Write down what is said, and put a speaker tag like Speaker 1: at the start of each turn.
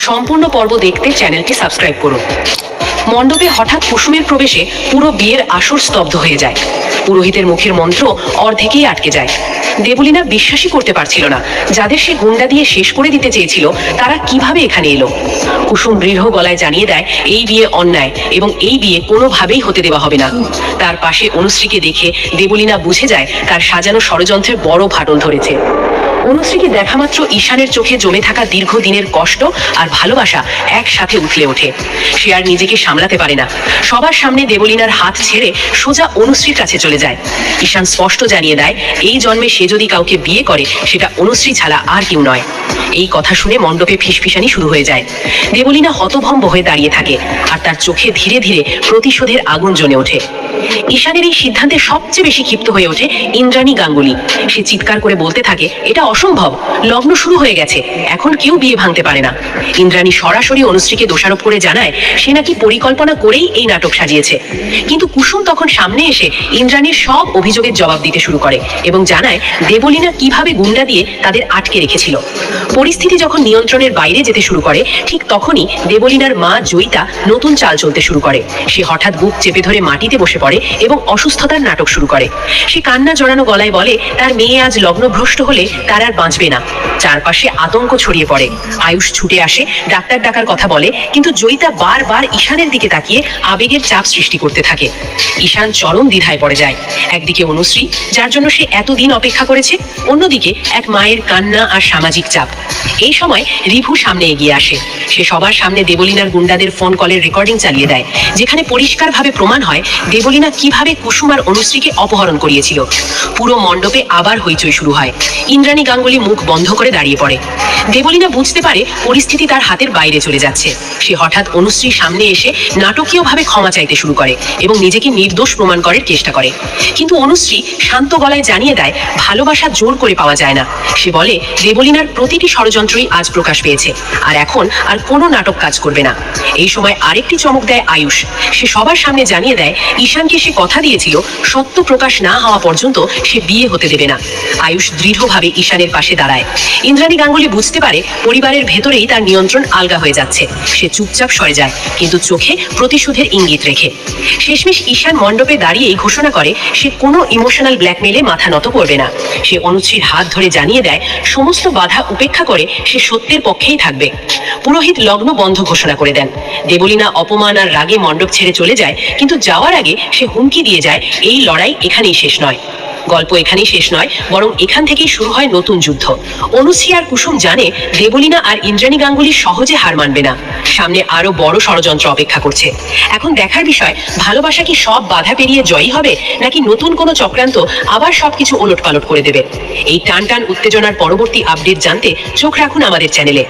Speaker 1: সম্পূর্ণ পর্ব দেখতে চ্যানেলটি সাবস্ক্রাইব করুন। মণ্ডপে হঠাৎ কুসুমের প্রবেশে পুরো বিয়ের আসর স্তব্ধ হয়ে যায়। পুরোহিতের মুখের মন্ত্র অর্ধেকেই আটকে যায়। দেবলীনা বিশ্বাসই করতে পারছিল না, যাদের সে গুন্ডা দিয়ে শেষ করে দিতে চেয়েছিল তারা কিভাবে এখানে এলো। কুসুম দৃঢ় গলায় জানিয়ে দেয় এই বিয়ে অন্যায় এবং এই বিয়ে কোনোভাবেই হতে দেওয়া হবে না। তার পাশে অনুশ্রীকে দেখে দেবলীনা বুঝে যায় তার সাজানো ষড়যন্ত্রের বড় ফাটল ধরেছে। অনুশ্রীকে দেখা মাত্র ঈশানের চোখে জমে থাকা দীর্ঘদিনের কষ্ট আর ভালোবাসা একসাথে উথলে ওঠে। সে আর নিজেকে সামলাতে পারে না। সবার সামনে দেবলীনার হাত ছেড়ে সোজা অনুশ্রীর কাছে চলে যায়। ঈশান স্পষ্ট জানিয়ে দেয় এই জন্মে সে যদি কাউকে বিয়ে করে সেটা অনুশ্রী ছাড়া আর কেউ নয়। এই কথা শুনে মণ্ডপে ফিসফিসানি শুরু হয়ে যায়। দেবলীনা হতভম্ব হয়ে দাঁড়িয়ে থাকে আর তার চোখে ধীরে ধীরে প্রতিশোধের আগুন জ্বলে ওঠে। ঈশানের এই সিদ্ধান্তে সবচেয়ে বেশি ক্ষিপ্ত হয়ে ওঠে ইন্দ্রাণী গাঙ্গুলি। সে চিৎকার করে বলতে থাকে এটা অসম্ভব, লগ্ন শুরু হয়ে গেছে, এখন কেউ বিয়ে ভাঙতে পারে না। ইন্দ্রাণী সরাসরি অনুশ্রীকে দোষারোপ করে জানায় সে নাকি পরিকল্পনা করেই এই নাটক সাজিয়েছে। কিন্তু কুসুম তখন সামনে এসে ইন্দ্রাণীর সব অভিযোগের জবাব দিতে শুরু করে এবং জানায় দেবলীনা কিভাবে গুন্ডা দিয়ে তাদের আটকে রেখেছিল। পরিস্থিতি যখন নিয়ন্ত্রণের বাইরে যেতে শুরু করে ঠিক তখনই দেবলীনার মা জয়িতা নতুন চাল চলতে শুরু করে। সে হঠাৎ বুক চেপে ধরে মাটিতে বসে পড়ে এবং অসুস্থতার নাটক শুরু করে। সে কান্না জড়ানো গলায় বলে তার মেয়ে আজ লগ্নভ্রষ্ট হলে তার আর বাঁচবে না। চারপাশে আতঙ্ক ছড়িয়ে পড়ে। আয়ুষ ছুটে আসে, ডাক্তার ডাকার কথা বলে, কিন্তু জয়িতা বারবার ঈশানের দিকে তাকিয়ে আবেগের চাপ সৃষ্টি করতে থাকে। ঈশান চরম দ্বিধায় পড়ে যায়। একদিকে অনুশ্রী, যার জন্য সে এতদিন অপেক্ষা করেছে, অন্যদিকে এক মায়ের কান্না আর সামাজিক চাপ। এই সময় রিভু সামনে এগিয়ে আসে। সে সবার সামনে দেবলীনার গুন্ডাদের ফোন কলের রেকর্ডিং চালিয়ে দেয়, যেখানে পরিষ্কারভাবে প্রমাণ হয় দেবলীনা কিভাবে কুসুম আর অনুশ্রীকে অপহরণ করিয়েছিল। পুরো মণ্ডপে আবার হইচই শুরু হয়। ইন্দ্রাণী গাঙ্গুলি মুখ বন্ধ করে দাঁড়িয়ে পড়ে। দেবলীনা বুঝতে পারে পরিস্থিতি তার হাতের বাইরে চলে যাচ্ছে। সে হঠাৎ অনুশ্রীর সামনে এসে নাটকীয়ভাবে ক্ষমা চাইতে শুরু করে এবং নিজেকে নির্দোষ প্রমাণ করার চেষ্টা করে। কিন্তু অনুশ্রী শান্ত গলায় জানিয়ে দেয় ভালোবাসা জোর করে পাওয়া যায় না। সে বলে দেবলীনার প্রতিটি ষড়যন্ত্রই আজ প্রকাশ পেয়েছে আর এখন আর কোনো নাটক কাজ করবে না। এই সময় আরেকটি চমক দেয় আয়ুষ। সে সবার সামনে জানিয়ে দেয় ঈশানকে সে কথা দিয়েছিল সত্য প্রকাশ না হওয়া পর্যন্ত সে বিয়ে হতে দেবে না। আয়ুষ দৃঢ়ভাবে ঈশানের পাশে দাঁড়ায়। ইন্দ্রাণী গাঙ্গুলি বুঝতে পারে পরিবারের ভেতরেই তার নিয়ন্ত্রণ আলগা হয়ে যাচ্ছে। সে চুপচাপ সরে যায়, কিন্তু চোখে প্রতিশোধের ইঙ্গিত রেখে। শেষমেশ ঈশান মণ্ডপে দাঁড়িয়েই ঘোষণা করে সে কোনো ইমোশনাল ব্ল্যাকমেলে মাথা নত করবে না। সে অনুশ্রীর হাত ধরে জানিয়ে দেয় সমস্ত বাধা উপেক্ষা করে সে সত্যের পক্ষেই থাকবে। পুরোহিত লগ্ন বন্ধ ঘোষণা করে দেন। দেবলীনা অপমান আর রাগে মণ্ডপ ছেড়ে চলে যায়, কিন্তু যাওয়ার আগে সে হুমকি দিয়ে যায় এই লড়াই এখানেই শেষ নয়। গল্প এখানেই শেষ নয়, বরং এখান থেকেই শুরু হয় নতুন যুদ্ধ। অনুশ্রী আর কুসুম জানে দেবলীনা আর ইন্দ্রাণী গাঙ্গুলি সহজে হার মানবে না। সামনে আরো বড় ষড়যন্ত্র অপেক্ষা করছে। এখন দেখার বিষয় ভালোবাসা কি সব বাধা পেরিয়ে জয়ী হবে, নাকি নতুন কোনো চক্রান্ত আবার সবকিছু ওলটপালট করে দেবে। এই টান টান উত্তেজনার পরবর্তী আপডেট জানতে চোখ রাখুন আমাদের চ্যানেলে।